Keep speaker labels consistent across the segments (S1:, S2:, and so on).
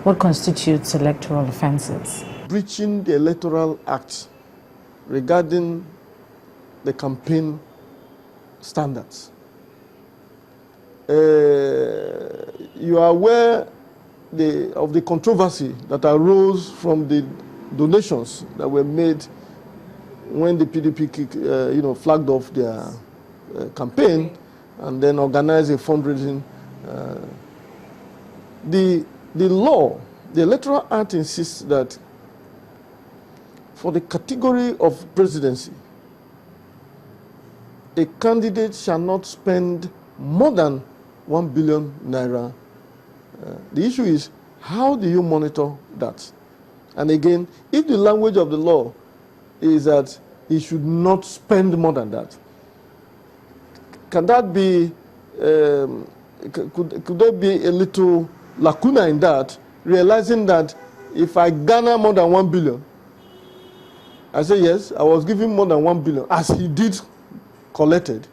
S1: What constitutes electoral offences?
S2: Breaching the Electoral Act regarding the campaign standards. You are aware of the controversy that arose from the donations that were made when the PDP flagged off their campaign and then organized a fundraising. The law, the Electoral Act insists that for the category of presidency, a candidate shall not spend more than 1 billion naira. The issue is, how do you monitor that? And again, if the language of the law is that he should not spend more than that, can that be, could there be a little lacuna in that, realizing that if I garner more than 1 billion, I say yes, I was giving more than 1 billion, as he did collected.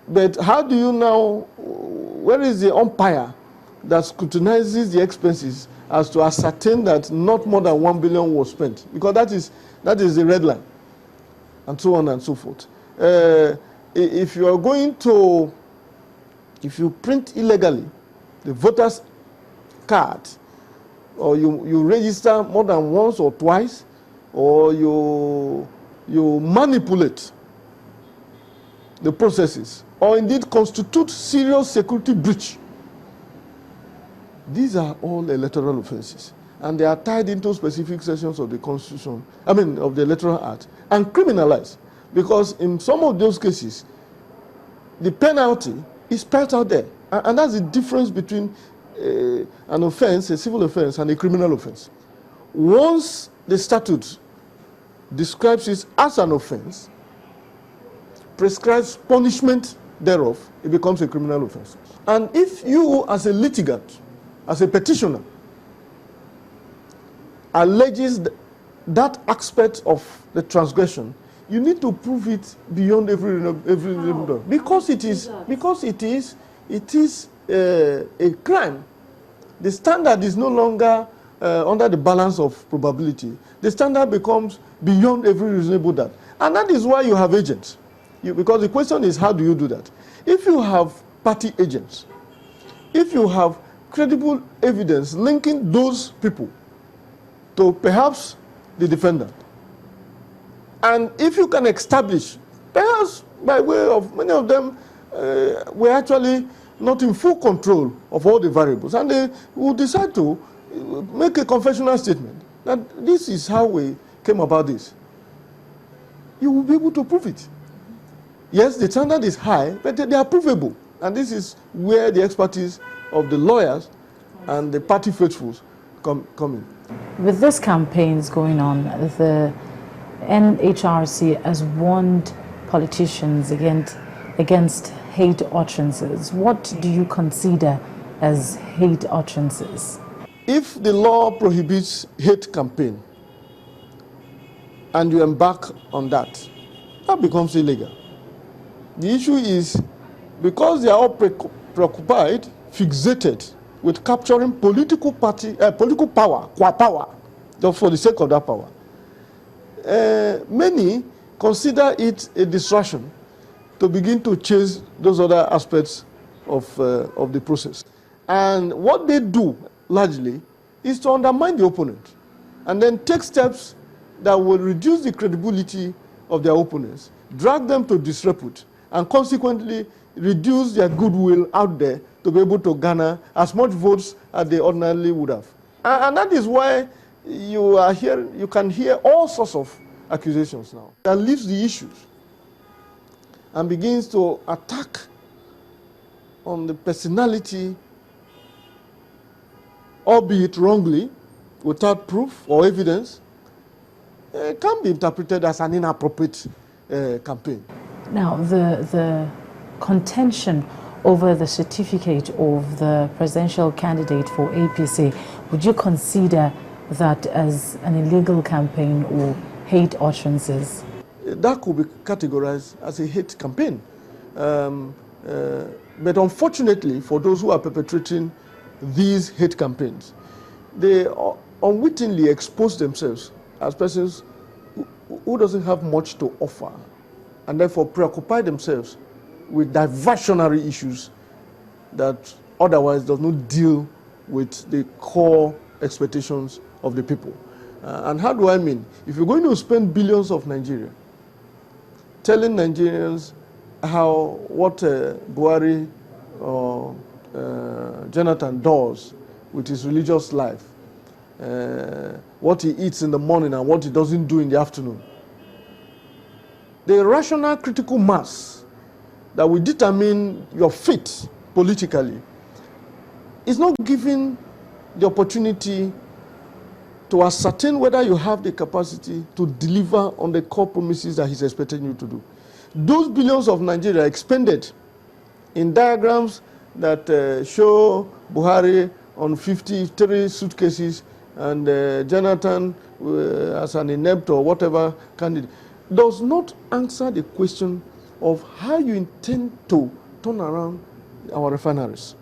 S2: But how do you now, where is the umpire that scrutinizes the expenses as to ascertain that not more than 1 billion was spent? Because that is the red line, and so on and so forth. If you are going to, if you print illegally the voter's card, or you register more than once or twice, or you manipulate the processes, or indeed constitute serious security breach, these are all electoral offenses, and they are tied into specific sections of the Constitution, of the Electoral Act, and criminalized, because in some of those cases, the penalty is spelled out there, and that's the difference between an offense, a civil offense, and a criminal offense. Once the statute describes it as an offense, prescribes punishment thereof, it becomes a criminal offense. And if you, as a litigant, as a petitioner, alleges that aspect of the transgression, you need to prove it beyond every reasonable doubt, because it is a crime. The standard is no longer under the balance of probability. The standard becomes beyond every reasonable doubt, and that is why you have agents. Because the question is, how do you do that? If you have party agents, if you have credible evidence linking those people to perhaps the defendant, and if you can establish, perhaps by way of many of them were actually not in full control of all the variables, and they will decide to make a confessional statement that this is how we came about this, you will be able to prove it. Yes, the standard is high, but they are provable. And this is where the expertise of the lawyers and the party faithfuls come in.
S1: With these campaigns going on, the NHRC has warned politicians against hate utterances. What do you consider as hate utterances?
S2: If the law prohibits hate campaign and you embark on that, that becomes illegal. The issue is, because they are all preoccupied, fixated with capturing political power, just for the sake of that power, many consider it a distraction to begin to chase those other aspects of the process. And what they do, largely, is to undermine the opponent and then take steps that will reduce the credibility of their opponents, drag them to disrepute, and consequently reduce their goodwill out there to be able to garner as much votes as they ordinarily would have. And that is why you can hear all sorts of accusations now. That leaves the issues and begins to attack on the personality, albeit wrongly, without proof or evidence, can be interpreted as an inappropriate campaign.
S1: Now, the contention over the certificate of the presidential candidate for APC, would you consider that as an illegal campaign or hate utterances?
S2: That could be categorized as a hate campaign. But unfortunately, for those who are perpetrating these hate campaigns, they unwittingly expose themselves as persons who doesn't have much to offer, and therefore preoccupy themselves with diversionary issues that otherwise does not deal with the core expectations of the people. And how do I mean? If you're going to spend billions of Nigeria, telling Nigerians what Buhari or Jonathan does with his religious life, what he eats in the morning and what he doesn't do in the afternoon, the rational critical mass that will determine your fate politically is not given the opportunity to ascertain whether you have the capacity to deliver on the core promises that he's expecting you to do. Those billions of Nigeria expended in diagrams that show Buhari on 53 suitcases and Jonathan as an inept or whatever candidate does not answer the question of how you intend to turn around our refineries.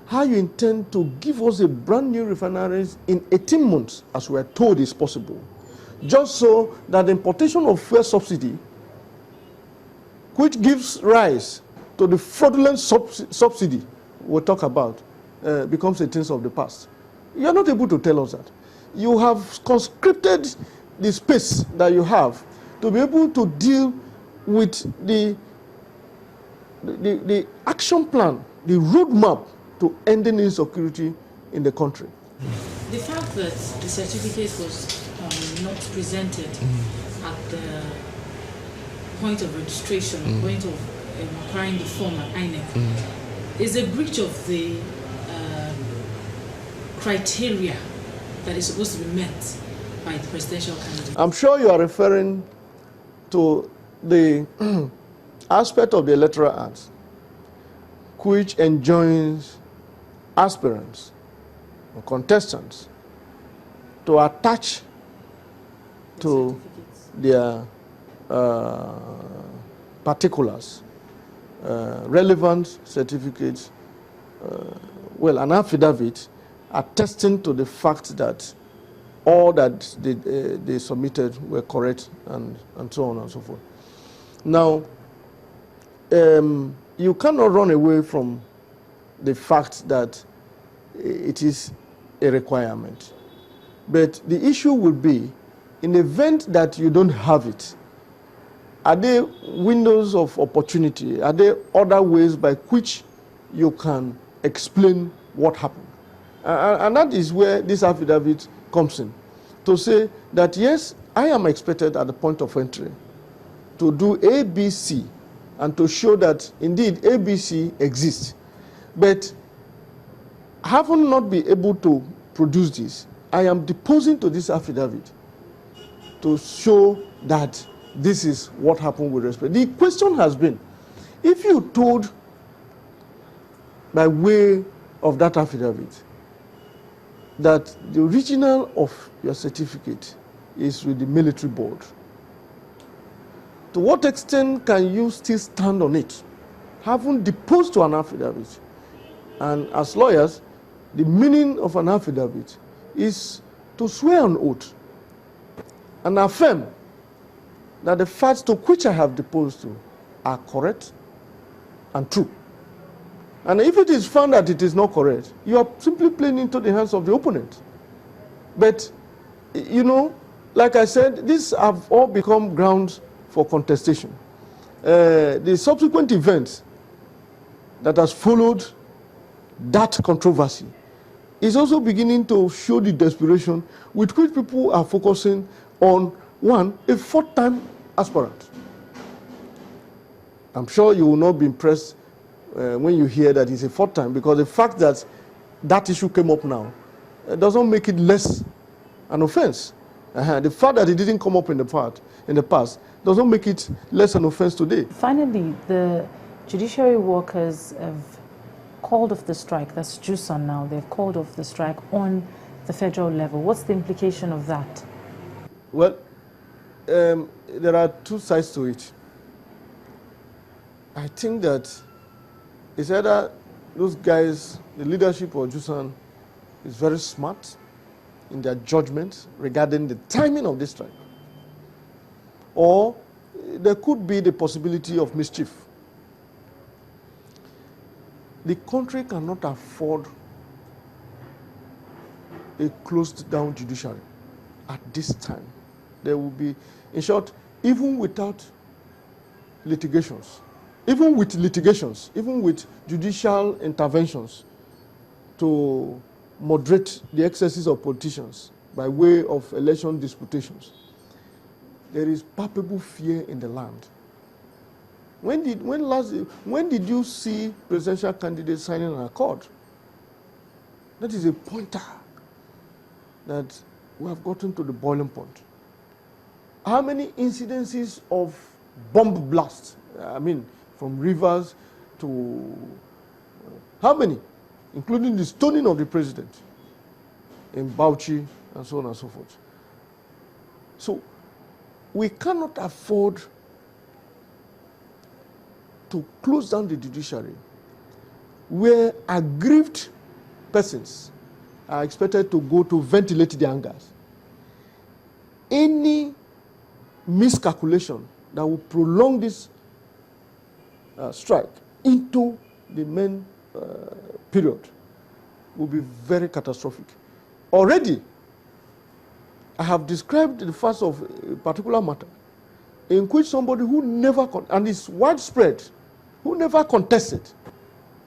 S2: How you intend to give us a brand new refineries in 18 months, as we are told is possible, just so that the importation of fuel subsidy, which gives rise to the fraudulent subsidy we'll talk about, becomes a thing of the past. You are not able to tell us that. You have conscripted the space that you have to be able to deal with the action plan, the roadmap to ending insecurity in the country.
S1: The fact that the certificate was not presented at the point of registration, point of acquiring the form at INEC, is a breach of the criteria that is supposed to be met by the presidential candidate.
S2: I'm sure you are referring to the aspect of the Electoral Act which enjoins aspirants or contestants to attach to their particulars, relevant certificates, an affidavit attesting to the fact that all that they submitted were correct and so on and so forth. Now, you cannot run away from the fact that it is a requirement. But the issue will be, in the event that you don't have it, are there windows of opportunity? Are there other ways by which you can explain what happened? And that is where this affidavit comes in, to say that yes, I am expected at the point of entry to do ABC and to show that indeed ABC exists. But having not been able to produce this, I am deposing to this affidavit to show that this is what happened with respect. The question has been, if you told by way of that affidavit that the original of your certificate is with the military board, to what extent can you still stand on it, having deposed to an affidavit? And as lawyers, the meaning of an affidavit is to swear an oath and affirm that the facts to which I have deposed to are correct and true. And if it is found that it is not correct, you are simply playing into the hands of the opponent. But, you know, like I said, these have all become grounds for contestation. The subsequent events that has followed that controversy is also beginning to show the desperation with which people are focusing on, one, a fourth-time aspirant. I'm sure you will not be impressed when you hear that it's a fourth time, because the fact that that issue came up now doesn't make it less an offense. The fact that it didn't come up in the past doesn't make it less an offense today.
S1: Finally, the judiciary workers have called off the strike. That's JUSON now. They've called off the strike on the federal level. What's the implication of that?
S2: Well, there are two sides to it. I think that it's either those guys, the leadership of JUSON, is very smart in their judgment regarding the timing of this strike. Or there could be the possibility of mischief. The country cannot afford a closed down judiciary at this time. There will be, in short, even without litigations, even with judicial interventions to moderate the excesses of politicians by way of election disputations, there is palpable fear in the land. When did you see presidential candidates signing an accord? That is a pointer that we have gotten to the boiling point. How many incidences of bomb blasts, from rivers to how many, including the stoning of the president in Bauchi and so on and so forth. So we cannot afford to close down the judiciary where aggrieved persons are expected to go to ventilate their angers. Any miscalculation that will prolong this strike into the main period will be very catastrophic. Already, I have described the facts of a particular matter in which somebody who never, and it's widespread, who never contested,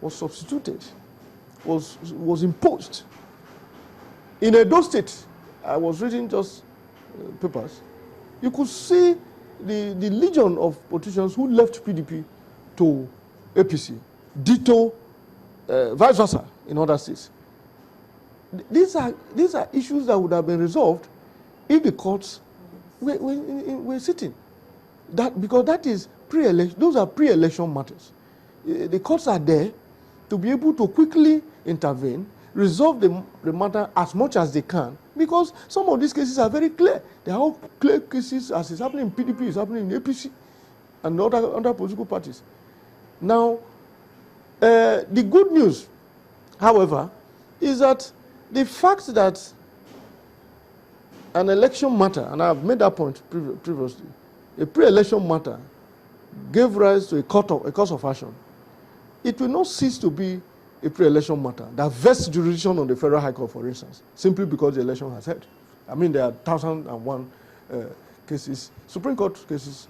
S2: was substituted, was imposed. In Edo State, I was reading just papers, you could see the legion of politicians who left PDP to APC, ditto vice versa in other states. These are issues that would have been resolved if the courts were sitting. Because that is pre-election, those are pre-election matters. The courts are there to be able to quickly intervene, resolve the matter as much as they can, because some of these cases are very clear. They are all clear cases, as is happening in PDP, is happening in APC, and other political parties. Now, the good news, however, is that the fact that an election matter, and I have made that point previously, a pre-election matter gave rise to a cause of action. It will not cease to be a pre-election matter that vests jurisdiction on the Federal High Court, for instance, simply because the election has held. There are 1,001 cases, Supreme Court cases.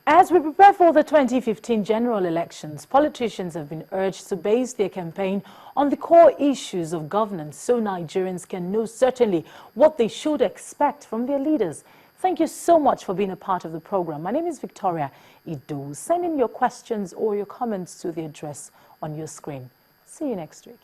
S1: As we prepare for the 2015 general elections, politicians have been urged to base their campaign on the core issues of governance so Nigerians can know certainly what they should expect from their leaders. Thank you so much for being a part of the program. My name is Victoria Ido. Send in your questions or your comments to the address on your screen. See you next week.